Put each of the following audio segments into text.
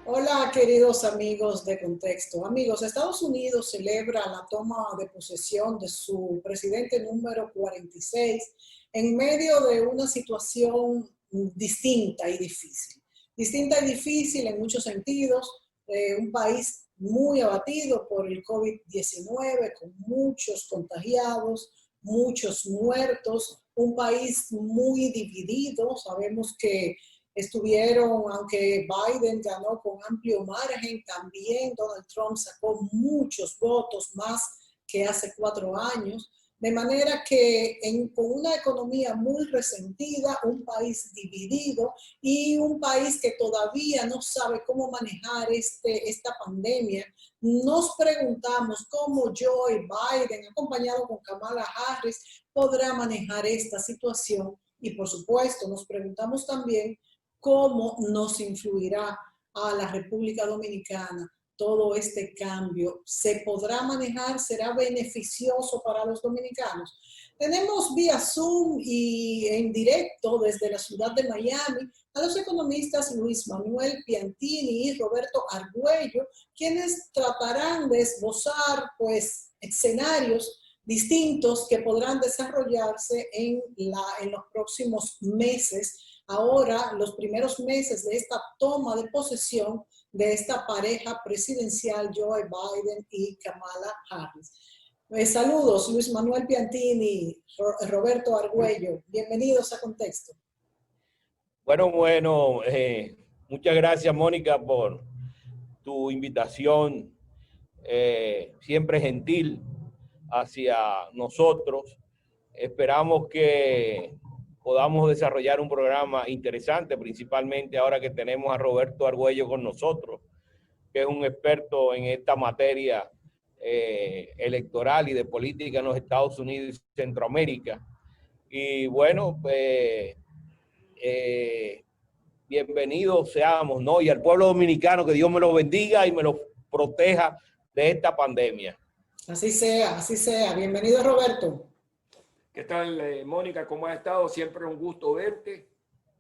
Hola, queridos amigos de Contexto. Amigos, Estados Unidos celebra la toma de posesión de su presidente número 46 en medio de una situación distinta y difícil. Distinta y difícil en muchos sentidos, un país muy abatido por el COVID-19, con muchos contagiados, muchos muertos, un país muy dividido. Sabemos que estuvieron, aunque Biden ganó con amplio margen, también Donald Trump sacó muchos votos más que hace 4 años, de manera que con una economía muy resentida, un país dividido y un país que todavía no sabe cómo manejar esta pandemia, nos preguntamos cómo Joe Biden, acompañado con Kamala Harris, podrá manejar esta situación. Y por supuesto, nos preguntamos también cómo nos influirá a la República Dominicana todo este cambio. ¿Se podrá manejar? ¿Será beneficioso para los dominicanos? Tenemos vía Zoom y en directo desde la ciudad de Miami a los economistas Luis Manuel Piantini y Roberto Argüello, quienes tratarán de esbozar pues escenarios distintos que podrán desarrollarse en los próximos meses. Ahora, los primeros meses de esta toma de posesión de esta pareja presidencial, Joe Biden y Kamala Harris. Saludos, Luis Manuel Piantini, Roberto Argüello. Bienvenidos a Contexto. Bueno, muchas gracias, Mónica, por tu invitación siempre gentil hacia nosotros. Esperamos que podamos desarrollar un programa interesante, principalmente ahora que tenemos a Roberto Argüello con nosotros, que es un experto en esta materia electoral y de política en los Estados Unidos y Centroamérica. Y bueno, bienvenidos seamos, ¿no? Y al pueblo dominicano, que Dios me lo bendiga y me lo proteja de esta pandemia. Así sea, así sea. Bienvenido, Roberto. ¿Qué tal, Mónica? ¿Cómo has estado? Siempre un gusto verte.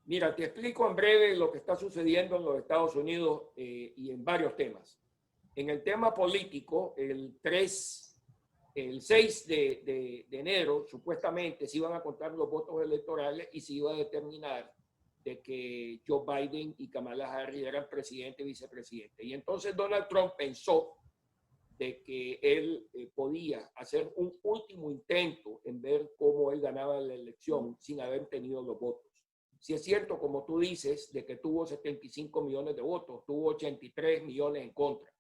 Mira, te explico en breve lo que está sucediendo en los Estados Unidos y en varios temas. En el tema político, el 6 de enero, supuestamente se iban a contar los votos electorales y se iba a determinar de que Joe Biden y Kamala Harris eran presidente y vicepresidente. Y entonces Donald Trump pensó de que él podía hacer un último intento en ver cómo él ganaba la elección sin haber tenido los votos. Si es cierto, como tú dices, de que tuvo 75 millones de votos, tuvo 83 millones en contra,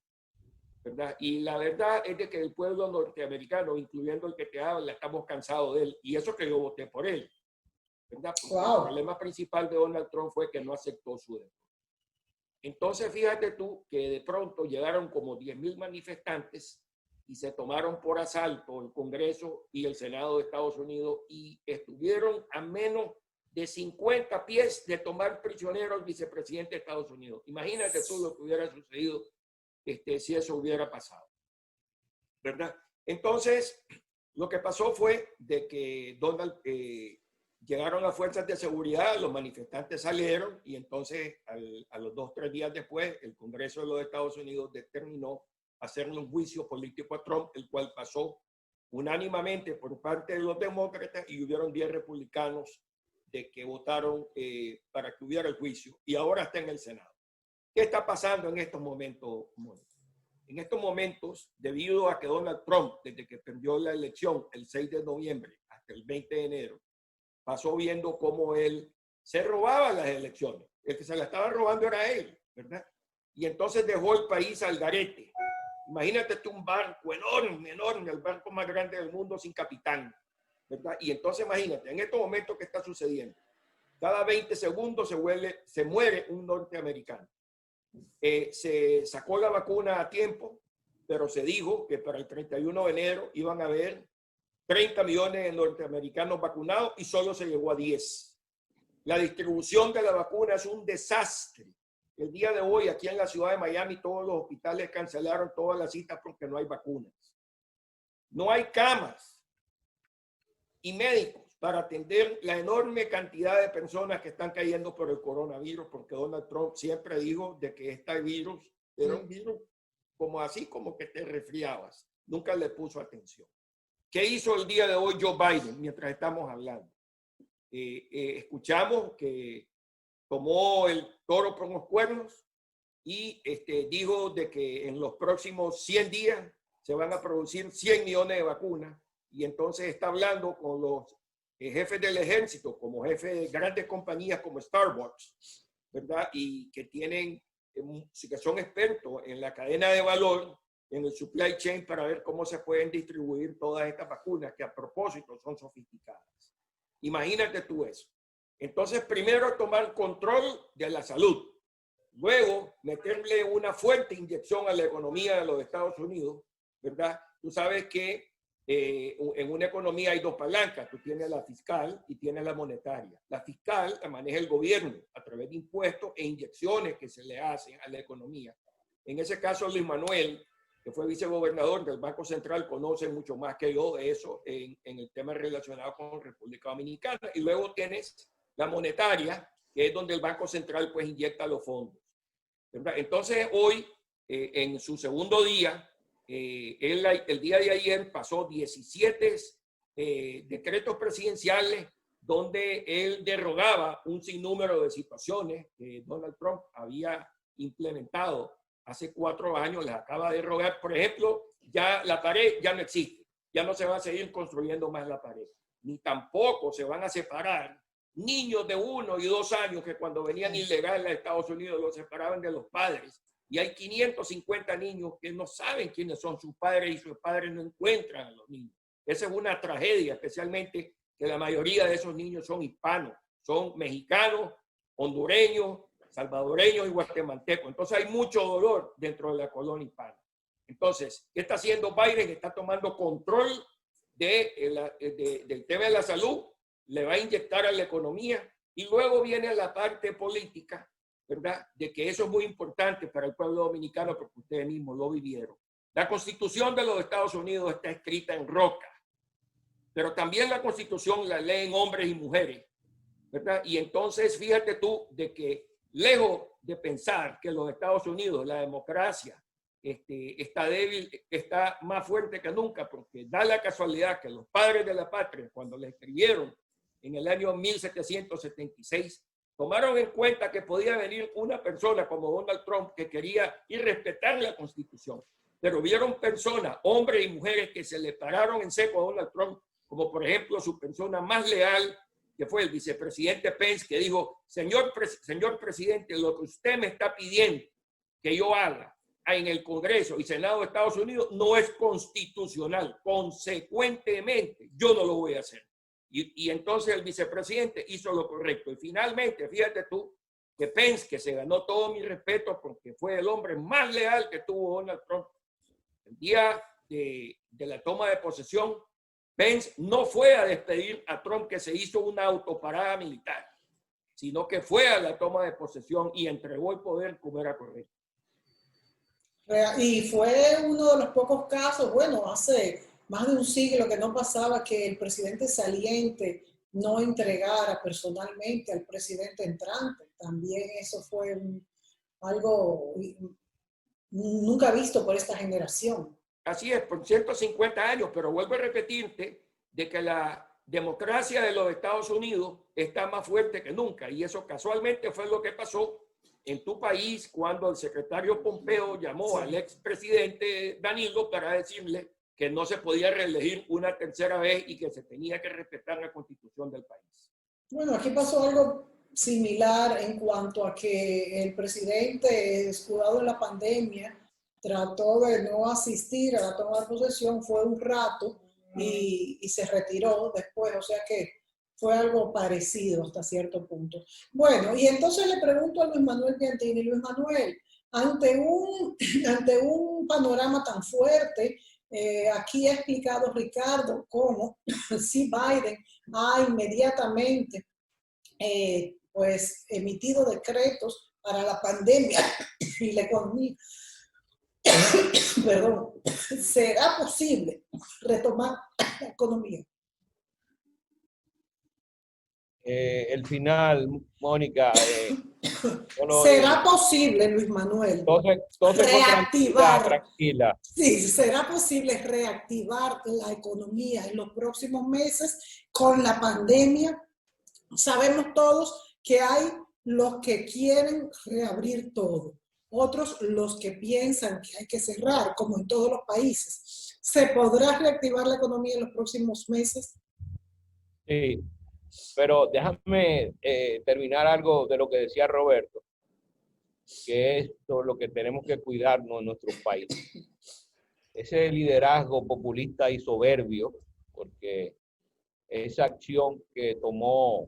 ¿verdad? Y la verdad es de que el pueblo norteamericano, incluyendo el que te habla, estamos cansados de él. Y eso que yo voté por él, ¿verdad? Wow. El problema principal de Donald Trump fue que no aceptó su derrota. Entonces, fíjate tú que de pronto llegaron como 10,000 manifestantes y se tomaron por asalto el Congreso y el Senado de Estados Unidos y estuvieron a menos de 50 pies de tomar prisionero al vicepresidente de Estados Unidos. Imagínate tú lo que hubiera sucedido si eso hubiera pasado, ¿verdad? Entonces, lo que pasó fue de que llegaron las fuerzas de seguridad, los manifestantes salieron y entonces a los 2 o 3 días después el Congreso de los Estados Unidos determinó hacerle un juicio político a Trump, el cual pasó unánimemente por parte de los demócratas y hubieron 10 republicanos de que votaron para que hubiera el juicio y ahora está en el Senado. ¿Qué está pasando en estos momentos, Mónica? En estos momentos, debido a que Donald Trump, desde que perdió la elección el 6 de noviembre hasta el 20 de enero, pasó viendo cómo él se robaba las elecciones. El que se la estaba robando era él, ¿verdad? Y entonces dejó el país al garete. Imagínate tú un barco enorme, enorme, el barco más grande del mundo sin capitán, ¿verdad? Y entonces imagínate, en estos momentos que está sucediendo, cada 20 segundos se muere un norteamericano. Se sacó la vacuna a tiempo, pero se dijo que para el 31 de enero iban a haber 30 millones de norteamericanos vacunados y solo se llegó a 10. La distribución de la vacuna es un desastre. El día de hoy, aquí en la ciudad de Miami, todos los hospitales cancelaron todas las citas porque no hay vacunas. No hay camas. y médicos para atender la enorme cantidad de personas que están cayendo por el coronavirus, porque Donald Trump siempre dijo de que este virus era un virus como así, como que te resfriabas. Nunca le puso atención. ¿Qué hizo el día de hoy Joe Biden mientras estamos hablando? Escuchamos que tomó el toro por los cuernos y dijo de que en los próximos 100 días se van a producir 100 millones de vacunas, y entonces está hablando con los jefes del ejército, como jefes de grandes compañías como Starbucks, ¿verdad? Y que son expertos en la cadena de valor, en el supply chain, para ver cómo se pueden distribuir todas estas vacunas, que a propósito son sofisticadas. Imagínate tú eso. Entonces, primero tomar control de la salud, luego meterle una fuerte inyección a la economía de los Estados Unidos, ¿verdad? Tú sabes que en una economía hay dos palancas. Tú tienes la fiscal y tienes la monetaria. La fiscal la maneja el gobierno a través de impuestos e inyecciones que se le hacen a la economía. En ese caso, Luis Manuel, que fue vicegobernador del Banco Central, conoce mucho más que yo de eso en el tema relacionado con República Dominicana. Y luego tienes la monetaria, que es donde el Banco Central pues inyecta los fondos, ¿verdad? Entonces hoy, en su segundo día, el día de ayer pasó 17 decretos presidenciales donde él derogaba un sinnúmero de situaciones que Donald Trump había implementado hace 4 años, les acaba de derogar. Por ejemplo, ya la pared ya no existe, ya no se va a seguir construyendo más la pared, ni tampoco se van a separar niños de 1 y 2 años que cuando venían ilegales a Estados Unidos los separaban de los padres. Y hay 550 niños que no saben quiénes son sus padres y sus padres no encuentran a los niños. Esa es una tragedia, especialmente que la mayoría de esos niños son hispanos, son mexicanos, hondureños, salvadoreños y guatemaltecos. Entonces hay mucho dolor dentro de la colonia hispana. Entonces, ¿qué está haciendo Biden? Está tomando control del tema de la salud, le va a inyectar a la economía, y luego viene la parte política, ¿verdad? De que eso es muy importante para el pueblo dominicano porque ustedes mismos lo vivieron. La Constitución de los Estados Unidos está escrita en roca, pero también la Constitución la leen hombres y mujeres, ¿verdad? Y entonces fíjate tú de que lejos de pensar que los Estados Unidos, la democracia, está débil, está más fuerte que nunca, porque da la casualidad que los padres de la patria, cuando le escribieron en el año 1776, tomaron en cuenta que podía venir una persona como Donald Trump que quería irrespetar la Constitución, pero vieron personas, hombres y mujeres, que se le pararon en seco a Donald Trump, como por ejemplo su persona más leal, que fue el vicepresidente Pence, que dijo: señor presidente, lo que usted me está pidiendo que yo haga en el Congreso y Senado de Estados Unidos no es constitucional. Consecuentemente, yo no lo voy a hacer. Y entonces el vicepresidente hizo lo correcto. Y finalmente, fíjate tú, que Pence, que se ganó todo mi respeto porque fue el hombre más leal que tuvo Donald Trump, el día de la toma de posesión, Pence no fue a despedir a Trump, que se hizo una autoparada militar, sino que fue a la toma de posesión y entregó el poder como era correcto. Y fue uno de los pocos casos, bueno, hace más de un siglo que no pasaba que el presidente saliente no entregara personalmente al presidente entrante. También eso fue algo nunca visto por esta generación. Así es, por 150 años, pero vuelvo a repetirte de que la democracia de los Estados Unidos está más fuerte que nunca, y eso casualmente fue lo que pasó en tu país cuando el secretario Pompeo llamó al expresidente Danilo para decirle que no se podía reelegir una tercera vez y que se tenía que respetar la Constitución del país. Bueno, aquí pasó algo similar en cuanto a que el presidente, escudado en la pandemia, trató de no asistir a la toma de posesión, fue un rato y se retiró después, o sea que fue algo parecido hasta cierto punto. Bueno, y entonces le pregunto a Luis Manuel Piantini: Luis Manuel, ante un panorama tan fuerte, aquí ha explicado Ricardo cómo si Biden ha inmediatamente pues emitido decretos para la pandemia y la economía, perdón, ¿será posible retomar la economía? el final, Mónica. ¿Será posible, Luis Manuel, reactivar? Tranquila. Sí, será posible reactivar la economía en los próximos meses con la pandemia. Sabemos todos que hay los que quieren reabrir todo, otros los que piensan que hay que cerrar, como en todos los países. ¿Se podrá reactivar la economía en los próximos meses? Sí, pero déjame terminar algo de lo que decía Roberto, que es lo que tenemos que cuidarnos en nuestro país. Ese liderazgo populista y soberbio, porque esa acción que tomó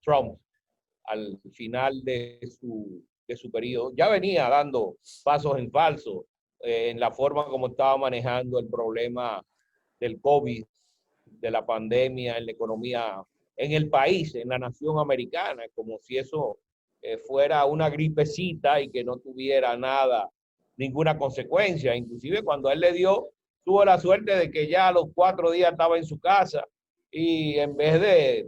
Trump al final de su periodo, ya venía dando pasos en falso en la forma como estaba manejando el problema del COVID, de la pandemia, en la economía, en el país, en la nación americana, como si eso fuera una gripecita y que no tuviera nada, ninguna consecuencia. Inclusive cuando a él le dio, tuvo la suerte de que ya a los 4 días estaba en su casa y en vez de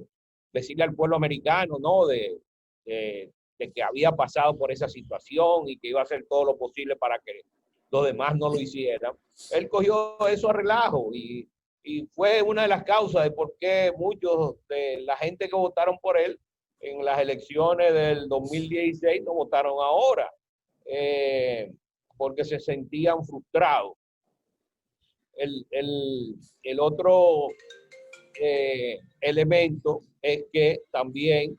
decirle al pueblo americano, ¿no? De que había pasado por esa situación y que iba a hacer todo lo posible para que los demás no lo hicieran, él cogió eso a relajo y fue una de las causas de por qué muchos de la gente que votaron por él en las elecciones del 2016 no votaron ahora, porque se sentían frustrados. El otro elemento es que también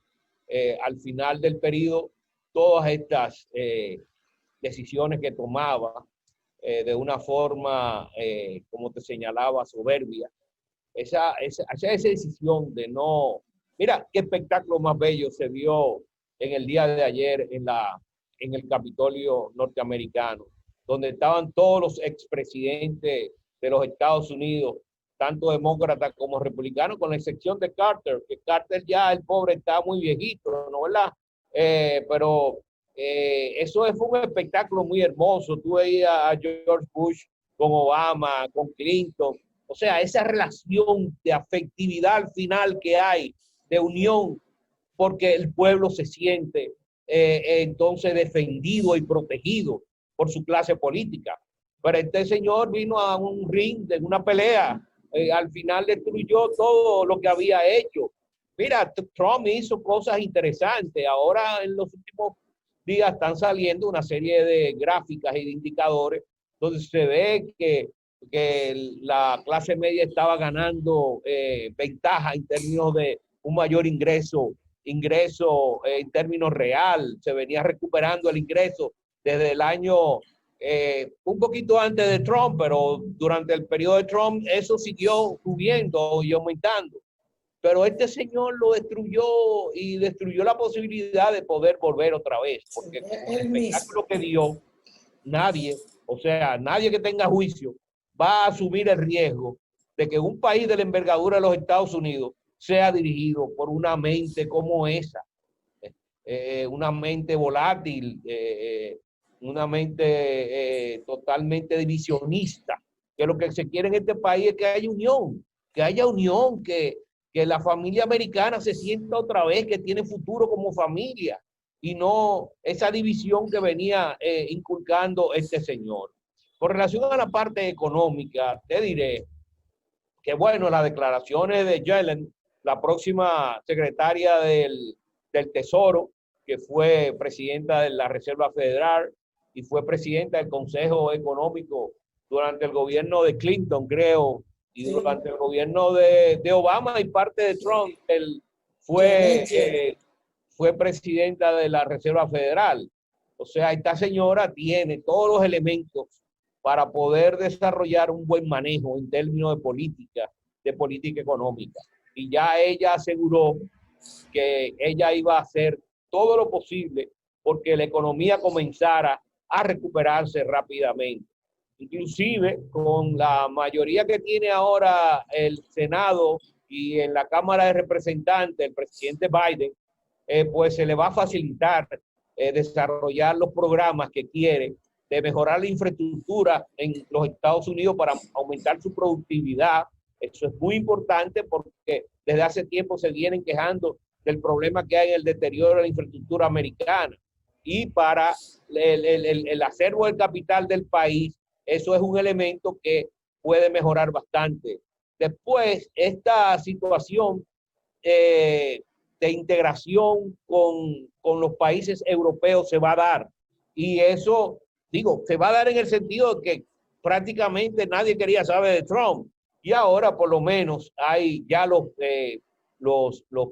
al final del periodo todas estas decisiones que tomaba de una forma, como te señalaba, soberbia, esa decisión de no... Mira qué espectáculo más bello se vio en el día de ayer en el Capitolio norteamericano, donde estaban todos los expresidentes de los Estados Unidos, tanto demócratas como republicanos, con la excepción de Carter, que Carter ya, el pobre, está muy viejito, ¿no? ¿Verdad? Pero eso fue un espectáculo muy hermoso. Tú veías a George Bush con Obama, con Clinton. O sea, esa relación de afectividad al final que hay, de unión, porque el pueblo se siente entonces defendido y protegido por su clase política. Pero este señor vino a un ring de una pelea, al final destruyó todo lo que había hecho. Mira, Trump hizo cosas interesantes. Ahora en los últimos días están saliendo una serie de gráficas y de indicadores donde se ve que la clase media estaba ganando ventaja en términos de un mayor ingreso en términos real. Se venía recuperando el ingreso desde el año un poquito antes de Trump, pero durante el periodo de Trump eso siguió subiendo y aumentando. Pero este señor lo destruyó y destruyó la posibilidad de poder volver otra vez, porque el espectáculo que dio, nadie, o sea, nadie que tenga juicio va a asumir el riesgo de que un país de la envergadura de los Estados Unidos sea dirigido por una mente como esa, una mente volátil, una mente totalmente divisionista, que lo que se quiere en este país es que haya unión, que la familia americana se sienta otra vez que tiene futuro como familia y no esa división que venía inculcando este señor. Con relación a la parte económica, te diré que, bueno, las declaraciones de Yellen, la próxima secretaria del Tesoro, que fue presidenta de la Reserva Federal y fue presidenta del Consejo Económico durante el gobierno de Clinton, creo, y durante el gobierno de Obama y parte de Trump, él fue presidenta de la Reserva Federal. O sea, esta señora tiene todos los elementos para poder desarrollar un buen manejo en términos de política económica. Y ya ella aseguró que ella iba a hacer todo lo posible porque la economía comenzara a recuperarse rápidamente. Inclusive con la mayoría que tiene ahora el Senado y en la Cámara de Representantes, el presidente Biden, pues se le va a facilitar desarrollar los programas que quiere de mejorar la infraestructura en los Estados Unidos para aumentar su productividad. Eso es muy importante porque desde hace tiempo se vienen quejando del problema que hay en el deterioro de la infraestructura americana. Y para el acervo del capital del país, eso es un elemento que puede mejorar bastante. Después, esta situación de integración con los países europeos se va a dar. Y eso, digo, se va a dar en el sentido de que prácticamente nadie quería saber de Trump. Y ahora, por lo menos, hay ya los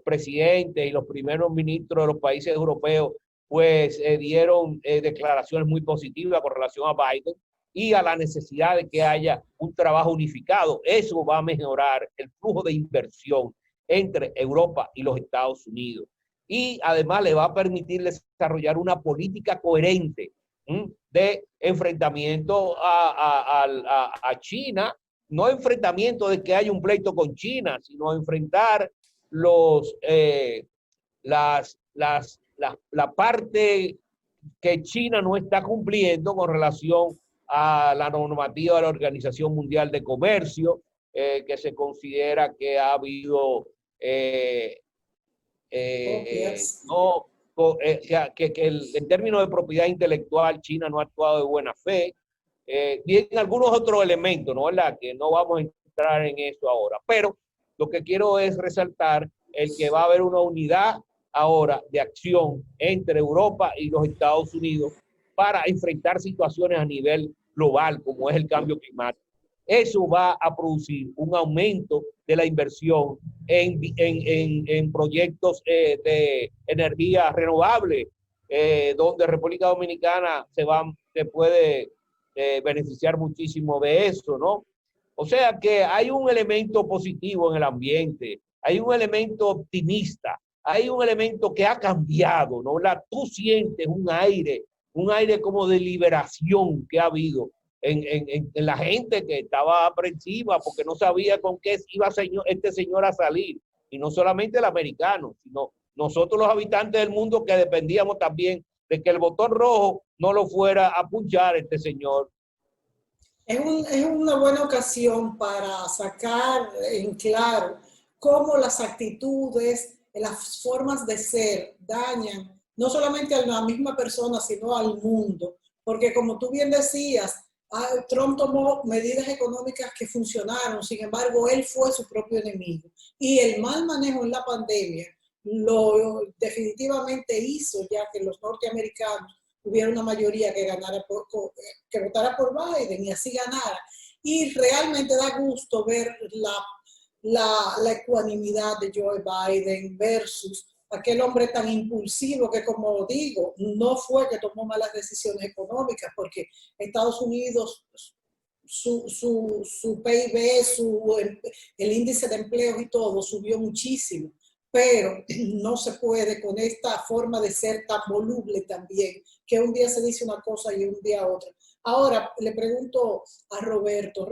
presidentes y los primeros ministros de los países europeos, pues dieron declaraciones muy positivas con relación a Biden y a la necesidad de que haya un trabajo unificado. Eso va a mejorar el flujo de inversión entre Europa y los Estados Unidos. Y además le va a permitir desarrollar una política coherente de enfrentamiento a China, no enfrentamiento de que haya un pleito con China, sino enfrentar la parte que China no está cumpliendo con relación a la normativa de la Organización Mundial de Comercio, que se considera que ha habido en términos de propiedad intelectual, China no ha actuado de buena fe, y en algunos otros elementos, ¿no? ¿Verdad? Que no vamos a entrar en eso ahora, pero lo que quiero es resaltar el que va a haber una unidad ahora de acción entre Europa y los Estados Unidos para enfrentar situaciones a nivel global, como es el cambio climático. Eso va a producir un aumento de la inversión en proyectos de energía renovable, donde República Dominicana se puede beneficiar muchísimo de eso, ¿no? O sea que hay un elemento positivo en el ambiente, hay un elemento optimista, hay un elemento que ha cambiado, ¿no? Tú sientes un aire como de liberación que ha habido en la gente que estaba aprensiva porque no sabía con qué iba este señor a salir. Y no solamente el americano, sino nosotros los habitantes del mundo que dependíamos también de que el botón rojo no lo fuera a punchar este señor. Es una buena ocasión para sacar en claro cómo las actitudes, las formas de ser dañan no solamente a la misma persona, sino al mundo. Porque como tú bien decías, Trump tomó medidas económicas que funcionaron, sin embargo, él fue su propio enemigo. Y el mal manejo en la pandemia definitivamente hizo ya que los norteamericanos hubiera una mayoría que votara por Biden y así ganara. Y realmente da gusto ver la ecuanimidad de Joe Biden versus aquel hombre tan impulsivo que, como digo, no fue que tomó malas decisiones económicas, porque Estados Unidos, su PIB, el índice de empleo y todo subió muchísimo, pero no se puede con esta forma de ser tan voluble también, que un día se dice una cosa y un día otra. Ahora, le pregunto a Roberto,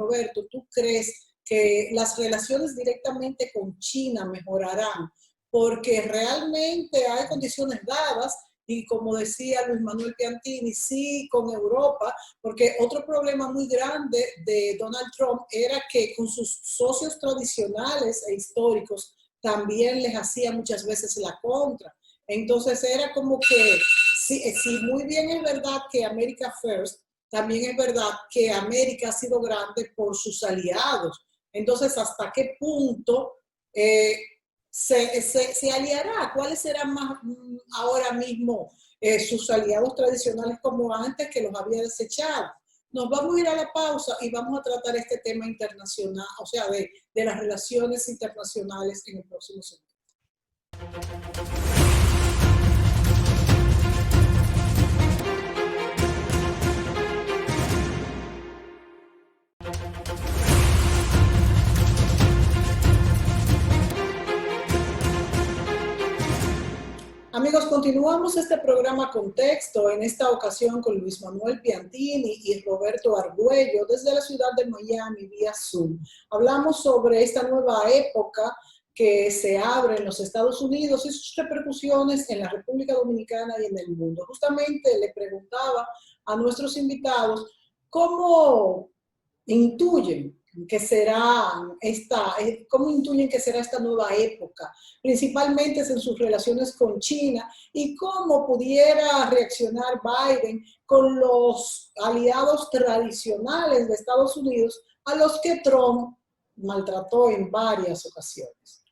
¿tú crees que las relaciones directamente con China mejorarán? Porque realmente hay condiciones dadas y como decía Luis Manuel Piantini, sí con Europa, porque otro problema muy grande de Donald Trump era que con sus socios tradicionales e históricos también les hacía muchas veces la contra. Entonces era como que, sí, muy bien es verdad que America First, también es verdad que América ha sido grande por sus aliados. Entonces, ¿hasta qué punto se aliará? ¿Cuáles serán más ahora mismo sus aliados tradicionales como antes que los había desechado? Nos vamos a ir a la pausa y vamos a tratar este tema internacional, o sea, de las relaciones internacionales en el próximo segmento. Amigos, continuamos este programa Contexto, en esta ocasión con Luis Manuel Piantini y Roberto Argüello desde la ciudad de Miami vía Zoom. Hablamos sobre esta nueva época que se abre en los Estados Unidos y sus repercusiones en la República Dominicana y en el mundo. Justamente le preguntaba a nuestros invitados cómo intuyen que será cómo intuyen que será esta nueva época, principalmente en sus relaciones con China, y cómo pudiera reaccionar Biden con los aliados tradicionales de Estados Unidos a los que Trump maltrató en varias ocasiones.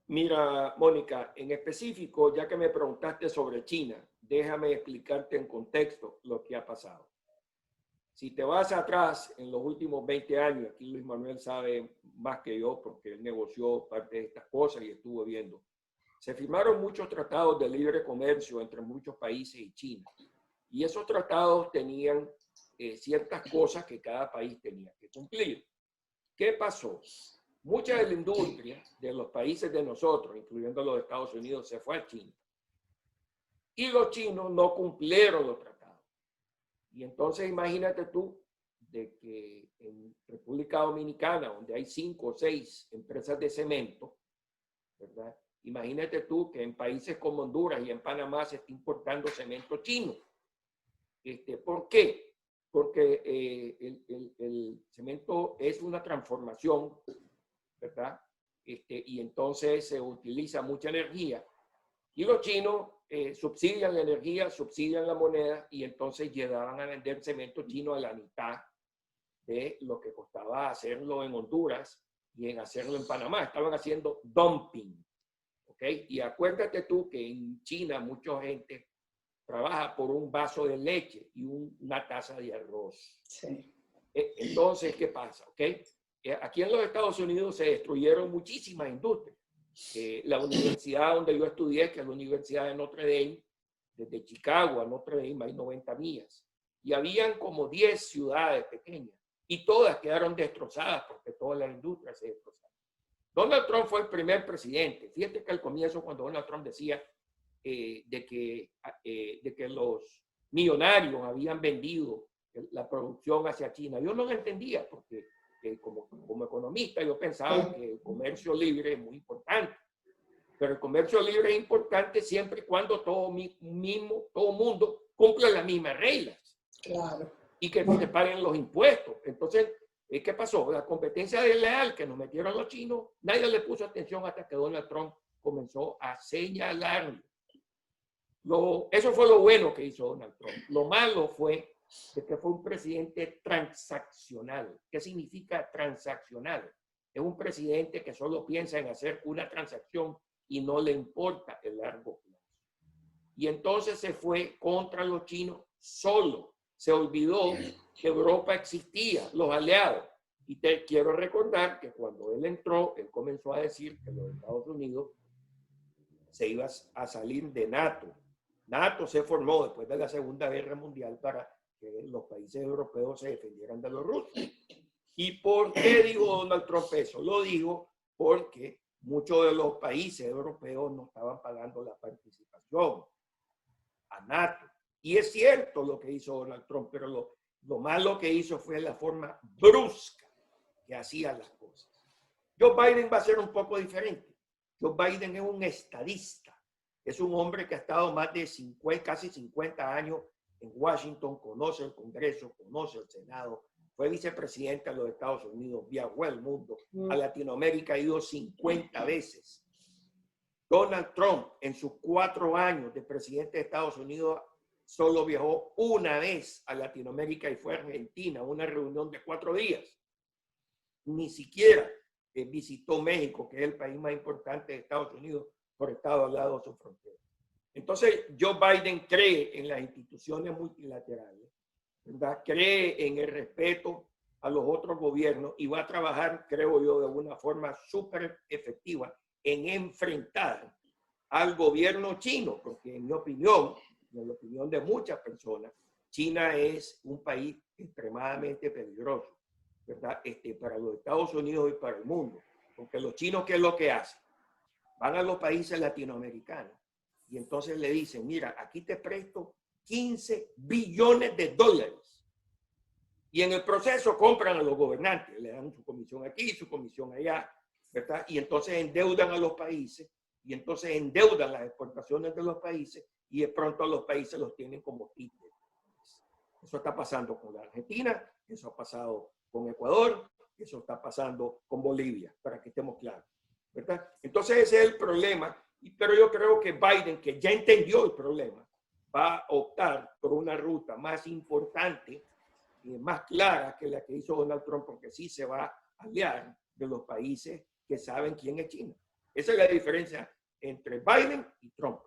Mira, Mónica, en específico, ya que me preguntaste sobre China, déjame explicarte en contexto lo que ha pasado. Si te vas atrás en los últimos 20 años, aquí Luis Manuel sabe más que yo porque él negoció parte de estas cosas y estuvo viendo. Se firmaron muchos tratados de libre comercio entre muchos países y China. Y esos tratados tenían ciertas cosas que cada país tenía que cumplir. ¿Qué pasó? Mucha de la industria de los países de nosotros, incluyendo los Estados Unidos, se fue a China. Y los chinos no cumplieron los tratados. Y entonces imagínate tú de que en República Dominicana, donde hay 5 o 6 empresas de cemento, ¿verdad? Imagínate tú que en países como Honduras y en Panamá se está importando cemento chino. ¿Por qué? Porque el cemento es una transformación, ¿verdad? Y entonces se utiliza mucha energía. Y los chinos subsidian la energía, subsidian la moneda, y entonces llegaban a vender cemento chino a la mitad de lo que costaba hacerlo en Honduras y en hacerlo en Panamá. Estaban haciendo dumping. ¿Ok? Y acuérdate tú que en China mucha gente trabaja por un vaso de leche y una taza de arroz. Sí. Entonces, ¿qué pasa? ¿Ok? Aquí en los Estados Unidos se destruyeron muchísimas industrias. La universidad donde yo estudié, que es la Universidad de Notre Dame, desde Chicago a Notre Dame hay 90 millas. Y habían como 10 ciudades pequeñas. Y todas quedaron destrozadas porque todas las industrias se destrozaron. Donald Trump fue el primer presidente. Fíjate que al comienzo, cuando Donald Trump decía de que los millonarios habían vendido la producción hacia China, yo no lo entendía porque como economista yo pensaba que el comercio libre es muy importante. Pero el comercio libre es importante siempre y cuando todo mundo cumpla las mismas reglas. Claro. Y que te paguen los impuestos. Entonces, ¿qué pasó? La competencia desleal que nos metieron los chinos, nadie le puso atención hasta que Donald Trump comenzó a señalarlo. Eso fue lo bueno que hizo Donald Trump. Lo malo fue que fue un presidente transaccional. ¿Qué significa transaccional? Es un presidente que solo piensa en hacer una transacción y no le importa el largo plazo. Y entonces se fue contra los chinos solo. Se olvidó que Europa existía, los aliados. Y te quiero recordar que cuando él entró, él comenzó a decir que los Estados Unidos se iba a salir de NATO. NATO se formó después de la Segunda Guerra Mundial para que los países europeos se defendieran de los rusos. ¿Y por qué digo Donald Trump eso? Lo digo porque muchos de los países europeos no estaban pagando la participación a NATO. Y es cierto lo que hizo Donald Trump, pero lo malo que hizo fue la forma brusca que hacía las cosas. Joe Biden va a ser un poco diferente. Joe Biden es un estadista. Es un hombre que ha estado más de casi 50 años en Washington, conoce el Congreso, conoce el Senado, fue vicepresidente de los Estados Unidos, viajó el mundo, a Latinoamérica ha ido 50 veces. Donald Trump, en sus 4 años de presidente de Estados Unidos, solo viajó una vez a Latinoamérica y fue a Argentina, una reunión de 4 días. Ni siquiera visitó México, que es el país más importante de Estados Unidos, por estar al lado de su frontera. Entonces, Joe Biden cree en las instituciones multilaterales, ¿verdad? Cree en el respeto a los otros gobiernos y va a trabajar, creo yo, de una forma súper efectiva en enfrentar al gobierno chino, porque en mi opinión, en la opinión de muchas personas, China es un país extremadamente peligroso, ¿verdad? Para los Estados Unidos y para el mundo, porque los chinos, ¿qué es lo que hacen? Van a los países latinoamericanos y entonces le dicen, mira, aquí te presto 15 billones de dólares. Y en el proceso compran a los gobernantes, le dan su comisión aquí, su comisión allá, ¿verdad? Y entonces endeudan a los países y entonces endeudan las exportaciones de los países y de pronto los países los tienen como títeres. Eso está pasando con la Argentina Eso ha pasado con Ecuador, eso está pasando con Bolivia, para que estemos claros, ¿verdad? Entonces ese es el problema, pero yo creo que Biden, que ya entendió el problema, va a optar por una ruta más importante y más clara que la que hizo Donald Trump, porque sí se va a aliar de los países que saben quién es China. Esa es la diferencia entre Biden y Trump.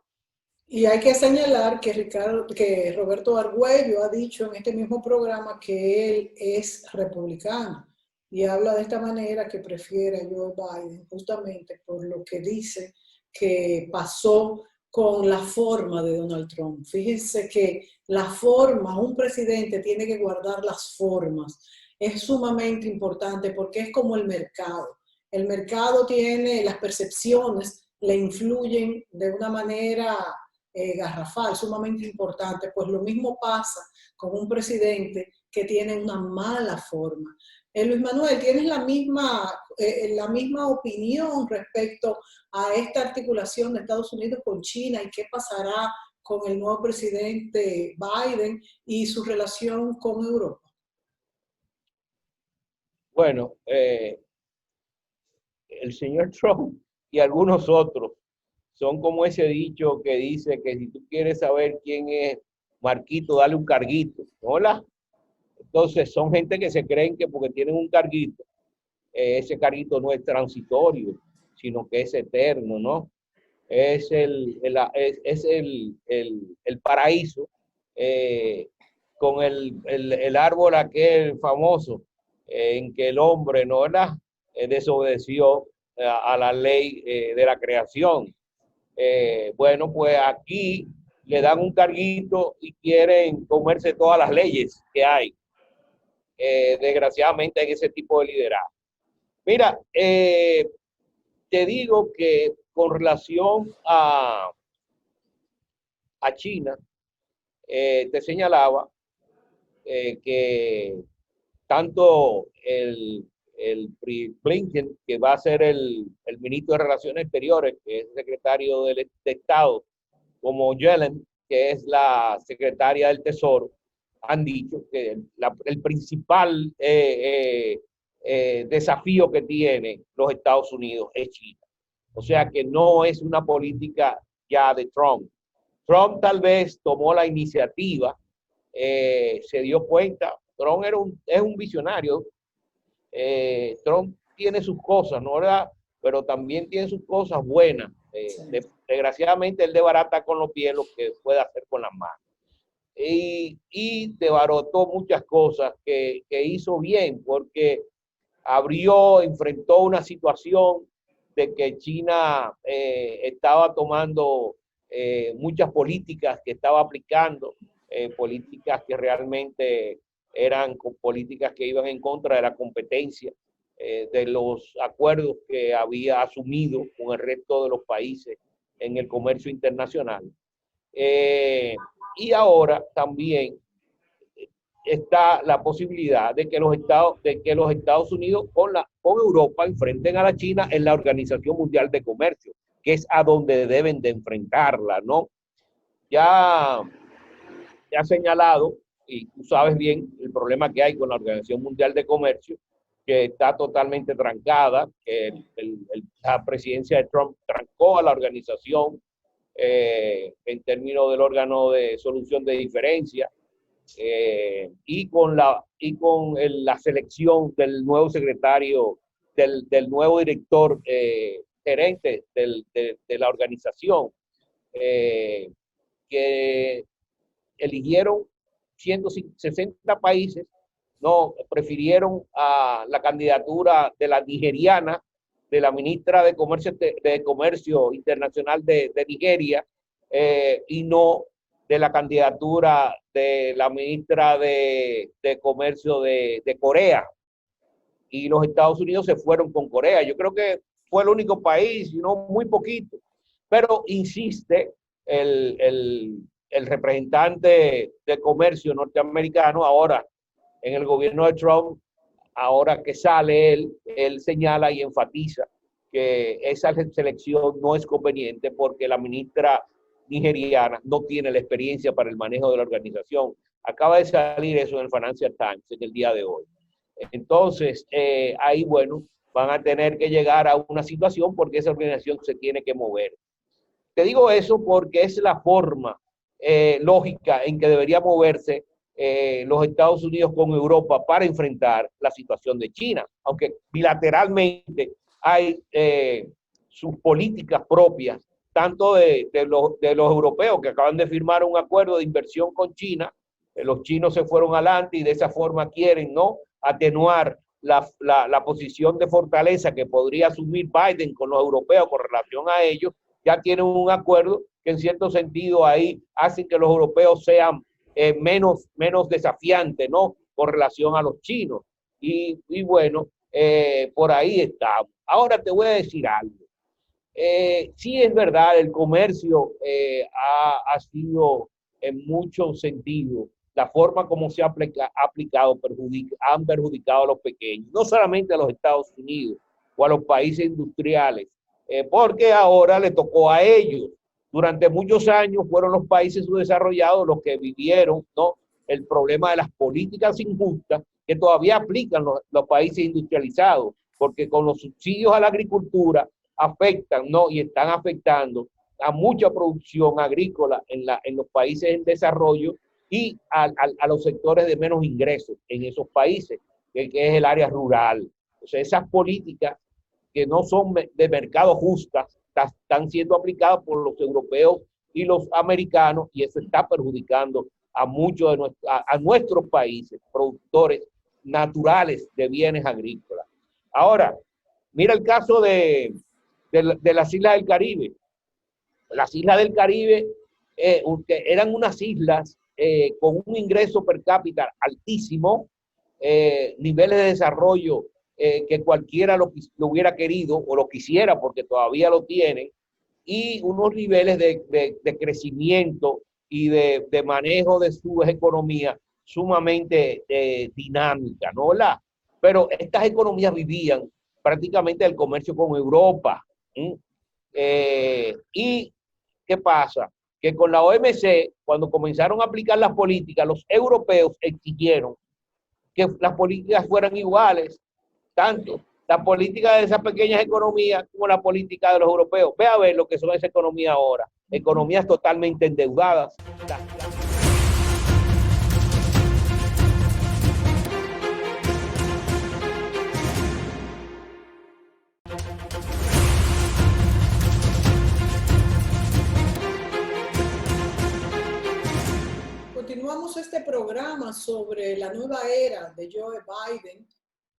Y hay que señalar que Roberto Argüello ha dicho en este mismo programa que él es republicano y habla de esta manera que prefiere a Joe Biden justamente por lo que dice que pasó con la forma de Donald Trump. Fíjense que la forma, un presidente tiene que guardar las formas. Es sumamente importante porque es como el mercado. El mercado tiene las percepciones, le influyen de una manera garrafal, sumamente importante. Pues lo mismo pasa con un presidente que tiene una mala forma. Luis Manuel, ¿tienes la misma opinión respecto a esta articulación de Estados Unidos con China y qué pasará con el nuevo presidente Biden y su relación con Europa? Bueno, el señor Trump y algunos otros son como ese dicho que dice que si tú quieres saber quién es Marquito, dale un carguito. ¿Hola? Entonces son gente que se creen que porque tienen un carguito, ese carguito no es transitorio, sino que es eterno, ¿no? Es el paraíso con el árbol aquel famoso en que el hombre, ¿no? Desobedeció a la ley de la creación. Bueno, pues aquí le dan un carguito y quieren comerse todas las leyes que hay. Desgraciadamente en ese tipo de liderazgo. Mira, te digo que con relación a China, te señalaba que tanto el Blinken, que va a ser el ministro de Relaciones Exteriores, que es secretario de Estado, como Yellen, que es la secretaria del Tesoro, han dicho que el principal desafío que tiene los Estados Unidos es China. O sea que no es una política ya de Trump. Trump tal vez tomó la iniciativa, se dio cuenta. Trump es un visionario. Trump tiene sus cosas, ¿no? ¿Verdad? Pero también tiene sus cosas buenas. Desgraciadamente él desbarata con los pies lo que puede hacer con las manos. Y desbarató muchas cosas que hizo bien, porque enfrentó una situación de que China estaba tomando muchas políticas que estaba aplicando, políticas que realmente eran políticas que iban en contra de la competencia, de los acuerdos que había asumido con el resto de los países en el comercio internacional. Y ahora también está la posibilidad de que los Estados Unidos con Europa enfrenten a la China en la Organización Mundial de Comercio, que es a donde deben de enfrentarla, ¿no? Ya ha señalado, y tú sabes bien el problema que hay con la Organización Mundial de Comercio, que está totalmente trancada, que la presidencia de Trump trancó a la organización en términos del órgano de solución de diferencias, y con la selección del nuevo secretario, del nuevo director gerente de la organización, que eligieron 160 países, no prefirieron a la candidatura de la nigeriana, de la ministra de Comercio Internacional de Nigeria, y no de la candidatura de la ministra de Comercio de Corea. Y los Estados Unidos se fueron con Corea. Yo creo que fue el único país, no muy poquito. Pero insiste el representante de comercio norteamericano ahora en el gobierno de Trump, ahora que sale él señala y enfatiza que esa selección no es conveniente porque la ministra nigeriana no tiene la experiencia para el manejo de la organización. Acaba de salir eso en el Financial Times en el día de hoy. Entonces, ahí, bueno, van a tener que llegar a una situación porque esa organización se tiene que mover. Te digo eso porque es la forma lógica en que debería moverse los Estados Unidos con Europa para enfrentar la situación de China, aunque bilateralmente hay sus políticas propias, tanto de los europeos que acaban de firmar un acuerdo de inversión con China, los chinos se fueron adelante y de esa forma quieren, ¿no?, atenuar la posición de fortaleza que podría asumir Biden con los europeos con relación a ellos. Ya tienen un acuerdo que en cierto sentido ahí hacen que los europeos sean menos desafiantes, ¿no?, con relación a los chinos. Y bueno, por ahí estamos. Ahora te voy a decir algo. Sí es verdad, el comercio ha sido en muchos sentidos, la forma como se ha aplicado han perjudicado a los pequeños, no solamente a los Estados Unidos o a los países industriales, porque ahora le tocó a ellos. Durante muchos años fueron los países subdesarrollados los que vivieron, ¿no?, el problema de las políticas injustas que todavía aplican los países industrializados, porque con los subsidios a la agricultura afectan, ¿no?, y están afectando a mucha producción agrícola en los países en desarrollo y a los sectores de menos ingresos en esos países, que es el área rural. O sea, esas políticas que no son de mercado justas están siendo aplicadas por los europeos y los americanos, y eso está perjudicando a muchos de nuestros países productores naturales de bienes agrícolas. Ahora, mira el caso de las islas del Caribe. Las islas del Caribe eran unas islas con un ingreso per cápita altísimo, niveles de desarrollo que cualquiera lo hubiera querido o lo quisiera porque todavía lo tienen, y unos niveles de crecimiento y de manejo de su economía sumamente dinámica, ¿no? Pero estas economías vivían prácticamente del comercio con Europa. ¿Y qué pasa? Que con la OMC, cuando comenzaron a aplicar las políticas, los europeos exigieron que las políticas fueran iguales, tanto la política de esas pequeñas economías como la política de los europeos. Ve a ver lo que son esas economías ahora, economías totalmente endeudadas. Continuamos este programa sobre la nueva era de Joe Biden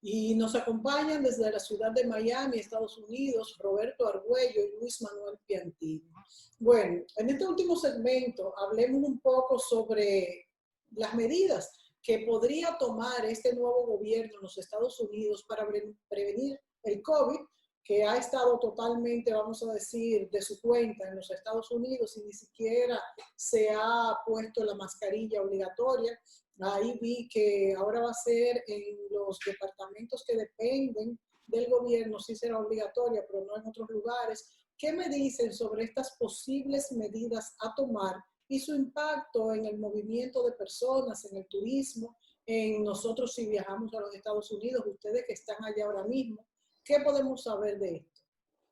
y nos acompañan desde la ciudad de Miami, Estados Unidos, Roberto Argüello y Luis Manuel Piantini. Bueno, en este último segmento hablemos un poco sobre las medidas que podría tomar este nuevo gobierno en los Estados Unidos para prevenir el COVID, que ha estado totalmente, vamos a decir, de su cuenta en los Estados Unidos y ni siquiera se ha puesto la mascarilla obligatoria. Ahí vi que ahora va a ser en los departamentos que dependen del gobierno, sí será obligatoria, pero no en otros lugares. ¿Qué me dicen sobre estas posibles medidas a tomar y su impacto en el movimiento de personas, en el turismo, en nosotros si viajamos a los Estados Unidos, ustedes que están allá ahora mismo? ¿Qué podemos saber de esto?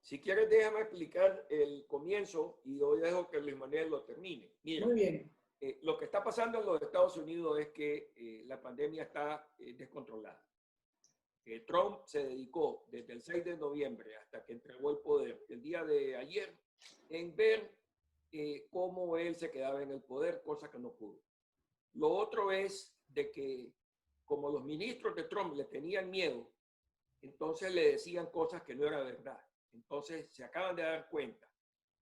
Si quieres, déjame explicar el comienzo y yo dejo que Luis Manuel lo termine. Mira, muy bien. Lo que está pasando en los Estados Unidos es que la pandemia está descontrolada. Trump se dedicó desde el 6 de noviembre hasta que entregó el poder el día de ayer en ver cómo él se quedaba en el poder, cosa que no pudo. Lo otro es de que como los ministros de Trump le tenían miedo, entonces le decían cosas que no era verdad. Entonces se acaban de dar cuenta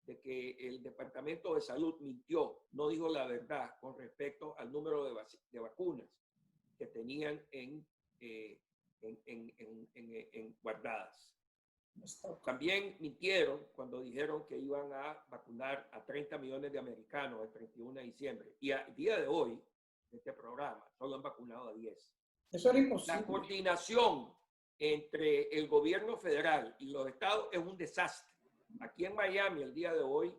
de que el Departamento de Salud mintió, no dijo la verdad con respecto al número de vacunas que tenían guardadas. También mintieron cuando dijeron que iban a vacunar a 30 millones de americanos el 31 de diciembre. Y al día de hoy, de este programa, solo han vacunado a 10. Eso era imposible. La coordinación entre el gobierno federal y los estados es un desastre. Aquí en Miami, el día de hoy,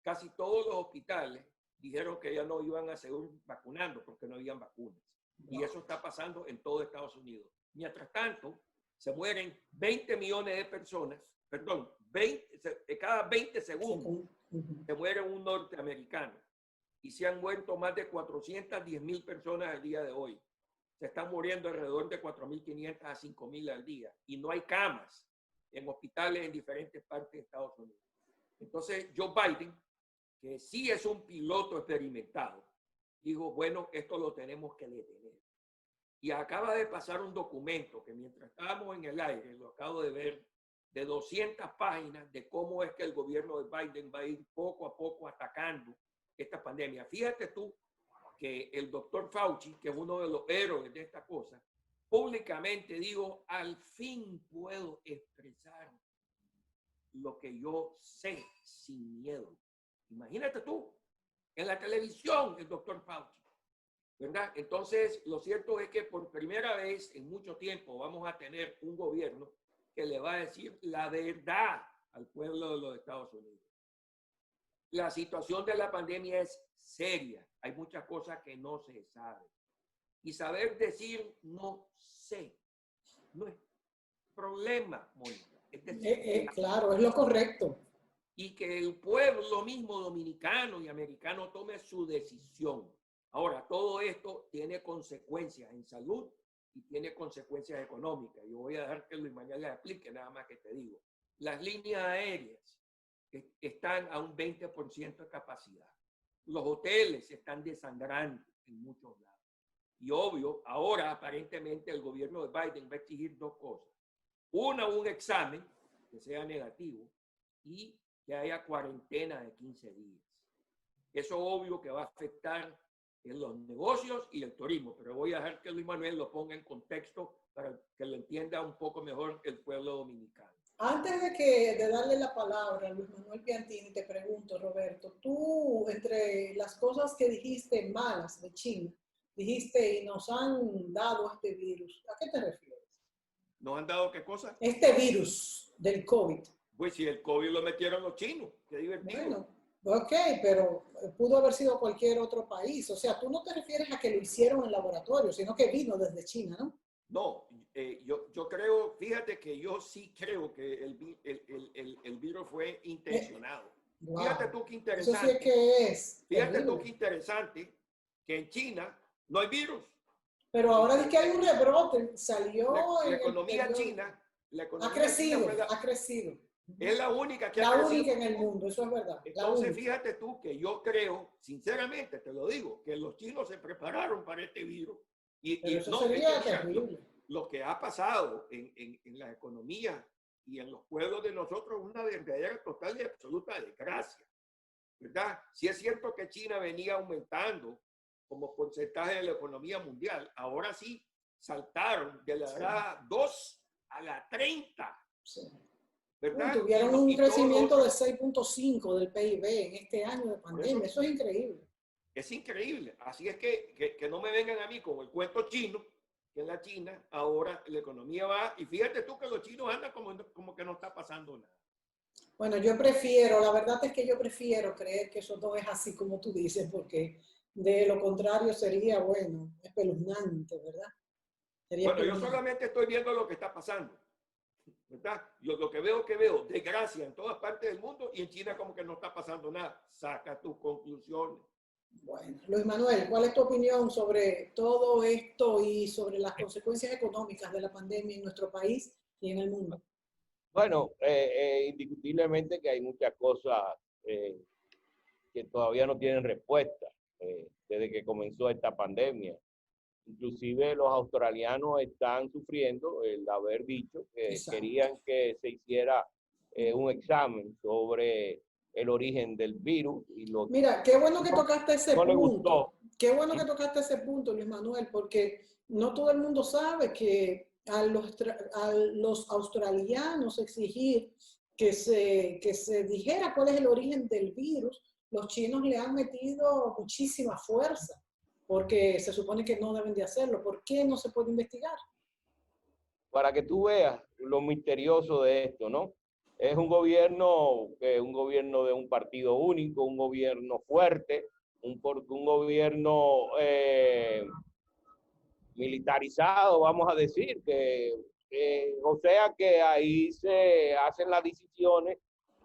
casi todos los hospitales dijeron que ya no iban a seguir vacunando porque no habían vacunas. Y eso está pasando en todo Estados Unidos. Mientras tanto, se mueren 20 millones de personas, perdón, cada 20 segundos se muere un norteamericano. Y se han muerto más de 410,000 personas al día de hoy. Se están muriendo alrededor de 4.500 a 5.000 al día. Y no hay camas en hospitales en diferentes partes de Estados Unidos. Entonces, Joe Biden, que sí es un piloto experimentado, dijo, bueno, esto lo tenemos que detener. Y acaba de pasar un documento que mientras estábamos en el aire, lo acabo de ver, de 200 páginas de cómo es que el gobierno de Biden va a ir poco a poco atacando esta pandemia. Fíjate tú que el doctor Fauci, que es uno de los héroes de esta cosa, públicamente dijo, al fin puedo expresar lo que yo sé sin miedo. Imagínate tú, en la televisión, el doctor Fauci, ¿verdad? Entonces, lo cierto es que por primera vez en mucho tiempo vamos a tener un gobierno que le va a decir la verdad al pueblo de los Estados Unidos. La situación de la pandemia es seria. Hay muchas cosas que no se saben. Y saber decir no sé no es problema, Mónica. Es decir, claro, es lo correcto. Y que el pueblo mismo dominicano y americano tome su decisión. Ahora, todo esto tiene consecuencias en salud y tiene consecuencias económicas. Yo voy a dejar que Luis Manuel les explique, nada más que te digo. Las líneas aéreas están a un 20% de capacidad. Los hoteles están desangrando en muchos lados. Y obvio, ahora aparentemente el gobierno de Biden va a exigir dos cosas. Una, un examen que sea negativo y que haya cuarentena de 15 días. Eso obvio que va a afectar en los negocios y el turismo, pero voy a dejar que Luis Manuel lo ponga en contexto para que lo entienda un poco mejor el pueblo dominicano. Antes de darle la palabra a Luis Manuel Piantini, te pregunto, Roberto, tú, entre las cosas que dijiste malas de China, dijiste, y nos han dado este virus, ¿a qué te refieres? ¿Nos han dado qué cosa? Este virus del COVID. Pues si el COVID lo metieron los chinos, qué divertido. Bueno, ok, pero pudo haber sido cualquier otro país. O sea, tú no te refieres a que lo hicieron en laboratorio, sino que vino desde China, ¿no? No, yo creo, fíjate que yo sí creo que el virus fue intencionado. Wow. Fíjate tú qué interesante. Eso sí es que es. Fíjate terrible. tú qué interesante que en China no hay virus. Pero ahora es que hay un rebrote, salió La economía china, ha crecido. Es la única que la ha crecido. única en el mundo, eso es verdad. Entonces, fíjate tú que yo creo, sinceramente te lo digo, que los chinos se prepararon para este virus. Y eso no, sería terrible. Lo que ha pasado en la economía y en los pueblos de nosotros es una verdadera, total y absoluta desgracia, ¿verdad? Sí es cierto que China venía aumentando como porcentaje de la economía mundial. Ahora sí saltaron de la 2 a la 30. Sí. ¿Verdad? Tuvieron un crecimiento de 6.5 del PIB en este año de pandemia. Eso es increíble. Es increíble. Así es que no me vengan a mí con el cuento chino, que en la China ahora la economía va, y fíjate tú que los chinos andan como que no está pasando nada. Bueno, yo prefiero, la verdad es que yo prefiero creer que eso no es así como tú dices, porque de lo contrario sería, bueno, espeluznante, ¿verdad? Sería bueno, yo solamente estoy viendo lo que está pasando, ¿verdad? Yo lo que veo desgracia en todas partes del mundo y en China como que no está pasando nada. Saca tus conclusiones. Bueno, Luis Manuel, ¿cuál es tu opinión sobre todo esto y sobre las consecuencias económicas de la pandemia en nuestro país y en el mundo? Bueno, indiscutiblemente que hay muchas cosas que todavía no tienen respuesta desde que comenzó esta pandemia. Inclusive los australianos están sufriendo el haber dicho que Exacto. querían que se hiciera un examen sobre el origen del virus. Y mira, qué bueno que tocaste ese punto. Qué bueno ¿sí? que tocaste ese punto, Luis Manuel, porque no todo el mundo sabe que a los australianos exigir que se dijera cuál es el origen del virus, los chinos le han metido muchísima fuerza, porque se supone que no deben de hacerlo. ¿Por qué no se puede investigar? Para que tú veas lo misterioso de esto, ¿no? Es un gobierno de un partido único, un gobierno fuerte, un gobierno militarizado, vamos a decir, o sea que ahí se hacen las decisiones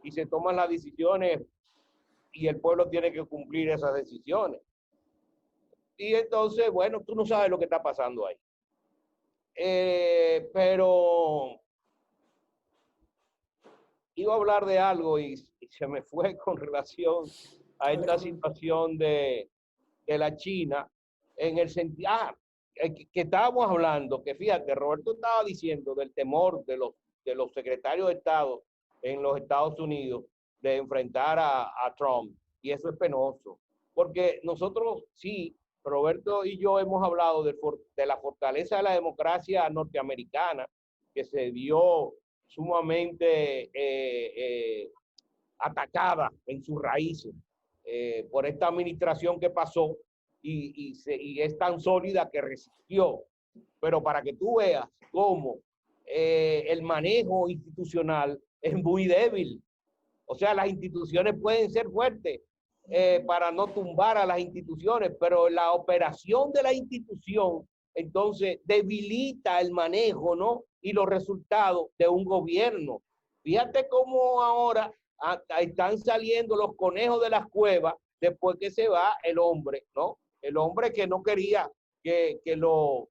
y se toman las decisiones y el pueblo tiene que cumplir esas decisiones. Y entonces, bueno, tú no sabes lo que está pasando ahí. Pero iba a hablar de algo y se me fue con relación a esta situación de la China, en el sentido, que estábamos hablando, que fíjate, Roberto estaba diciendo del temor de los secretarios de Estado en los Estados Unidos de enfrentar a Trump, y eso es penoso, porque nosotros sí, Roberto y yo hemos hablado de la fortaleza de la democracia norteamericana, que se vio sumamente atacada en sus raíces por esta administración que pasó y es tan sólida que resistió. Pero para que tú veas cómo el manejo institucional es muy débil. O sea, las instituciones pueden ser fuertes para no tumbar a las instituciones, pero la operación de la institución entonces debilita el manejo, ¿no? Y los resultados de un gobierno. Fíjate cómo ahora están saliendo los conejos de las cuevas después que se va el hombre, ¿no? El hombre que no quería que lo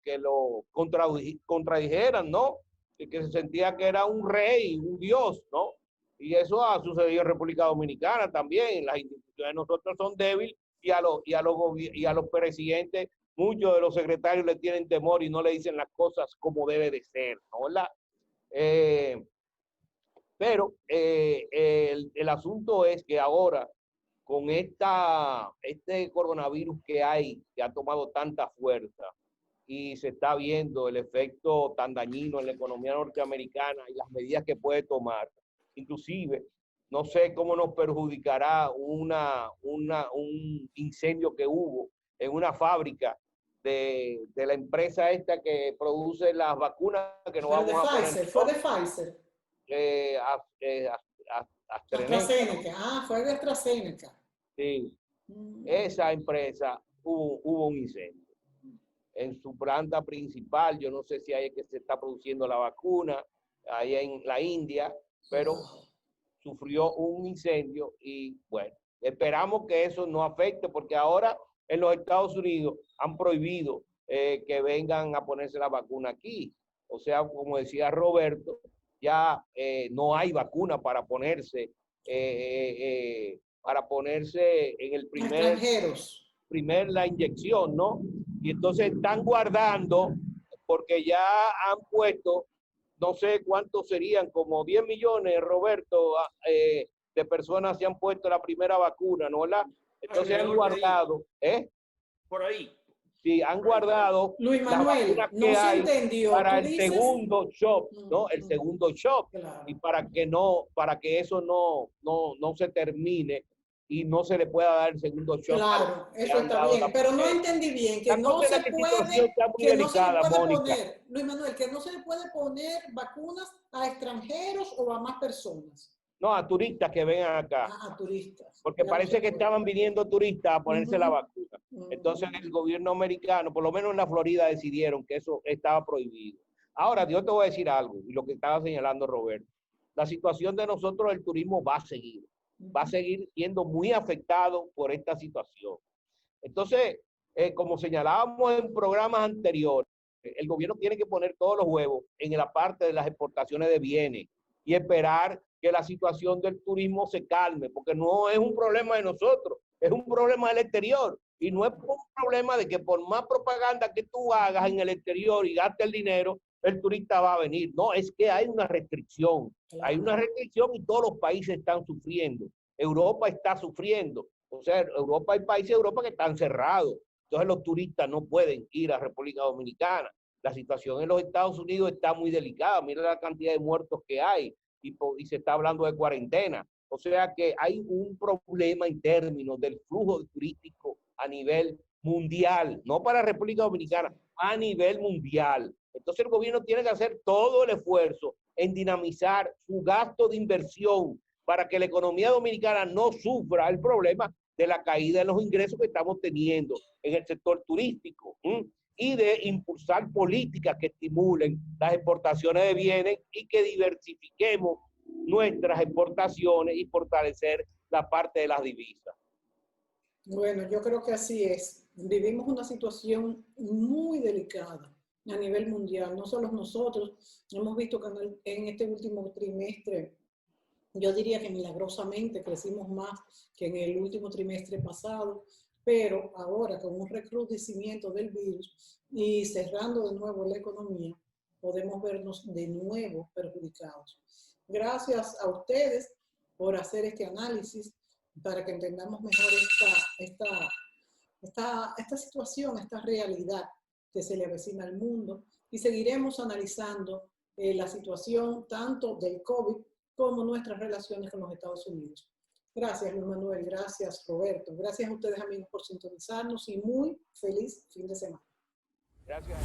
contradijeran, ¿no? Que se sentía que era un rey, un dios, ¿no? Y eso ha sucedido en República Dominicana también. Las instituciones de nosotros son débiles y a los presidentes, muchos de los secretarios le tienen temor y no le dicen las cosas como debe de ser, ¿no? ¿Verdad? Pero el asunto es que ahora, con este coronavirus que ha tomado tanta fuerza y se está viendo el efecto tan dañino en la economía norteamericana y las medidas que puede tomar, inclusive, no sé cómo nos perjudicará un incendio que hubo en una fábrica de la empresa esta que produce las vacunas que nos vamos a poner. Fue de Pfizer. AstraZeneca. Fue de AstraZeneca. Sí, esa empresa hubo un incendio en su planta principal. Yo no sé si ahí es que se está produciendo la vacuna, ahí en la India, pero sufrió un incendio y bueno, esperamos que eso no afecte, porque ahora en los Estados Unidos han prohibido que vengan a ponerse la vacuna aquí. O sea, como decía Roberto, ya no hay vacuna para ponerse en el la inyección, ¿no? Y entonces están guardando, porque ya han puesto, no sé cuántos serían, como 10 millones, Roberto, de personas se han puesto la primera vacuna, ¿no? Entonces han guardado, Por ahí. Sí, han guardado Luis Manuel, no se entendió para el segundo shot, ¿no? El segundo shot. Claro. Y para que eso no se termine y no se le pueda dar el segundo shot. Claro, eso está bien, pero no entendí bien que no se puede poner, Luis Manuel, que no se le puede poner vacunas a extranjeros o a más personas. No, a turistas que vengan acá. A turistas. Porque parece que estaban viniendo turistas a ponerse la vacuna. Entonces el gobierno americano, por lo menos en la Florida, decidieron que eso estaba prohibido. Ahora, yo te voy a decir algo, y lo que estaba señalando Roberto. La situación de nosotros, el turismo va a seguir siendo muy afectado por esta situación. Entonces, como señalábamos en programas anteriores, el gobierno tiene que poner todos los huevos en la parte de las exportaciones de bienes y esperar que la situación del turismo se calme, porque no es un problema de nosotros, es un problema del exterior. Y no es un problema de que por más propaganda que tú hagas en el exterior y gastes el dinero, el turista va a venir. No, es que hay una restricción. Hay una restricción y todos los países están sufriendo. Europa está sufriendo. O sea, hay países de Europa que están cerrados. Entonces los turistas no pueden ir a República Dominicana. La situación en los Estados Unidos está muy delicada. Mira la cantidad de muertos que hay y se está hablando de cuarentena. O sea que hay un problema en términos del flujo turístico a nivel mundial, no para República Dominicana, a nivel mundial. Entonces el gobierno tiene que hacer todo el esfuerzo en dinamizar su gasto de inversión para que la economía dominicana no sufra el problema de la caída de los ingresos que estamos teniendo en el sector turístico, y de impulsar políticas que estimulen las exportaciones de bienes y que diversifiquemos nuestras exportaciones y fortalecer la parte de las divisas. Bueno, yo creo que así es. Vivimos una situación muy delicada a nivel mundial. No solo nosotros, hemos visto que en este último trimestre, yo diría que milagrosamente crecimos más que en el último trimestre pasado, pero ahora con un recrudecimiento del virus y cerrando de nuevo la economía, podemos vernos de nuevo perjudicados. Gracias a ustedes por hacer este análisis para que entendamos mejor esta situación, esta realidad que se le avecina al mundo, y seguiremos analizando la situación tanto del COVID como nuestras relaciones con los Estados Unidos. Gracias, Luis Manuel. Gracias, Roberto. Gracias a ustedes, amigos, por sintonizarnos y muy feliz fin de semana. Gracias.